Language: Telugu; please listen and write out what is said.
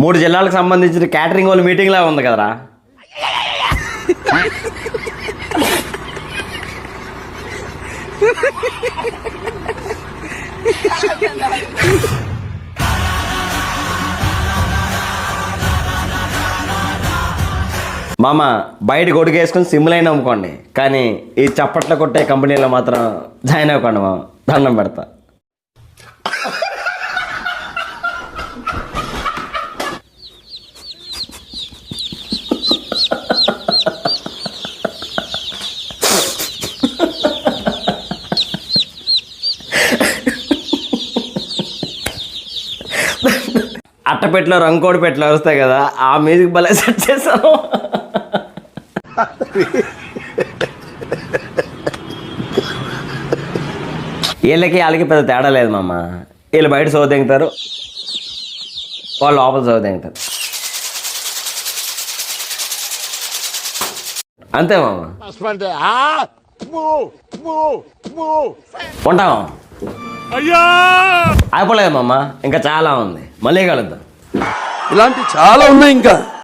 3 జిల్లాలకు సంబంధించిన క్యాటరింగ్ వాళ్ళు మీటింగ్ లా ఉంది కదరా. మామ బయట గొడుగు వేసుకుని సిమ్లైన్ అమ్ముకోండి, కానీ ఈ చప్పట్లు కొట్టే కంపెనీలో మాత్రం జాయిన్ అవ్వకండి మామ, దండం పెడతా. అట్టపెట్లో రంకోడి పెట్లో వస్తాయి కదా, ఆ మ్యూజిక్ భలే సెట్ చేశాను. వాళ్ళకి పెద్ద తేడా లేదు మామ. వీళ్ళు బయట సోదెంగుతారు, వాళ్ళు లోపల సోదెంగుతారు, అంతే మామ. ఉంటాం అయిపోలేదు మామ, ఇంకా చాలా ఉంది, మళ్ళీ కలుద్దాం. ఇలాంటి చాలా ఉన్నాయి ఇంకా.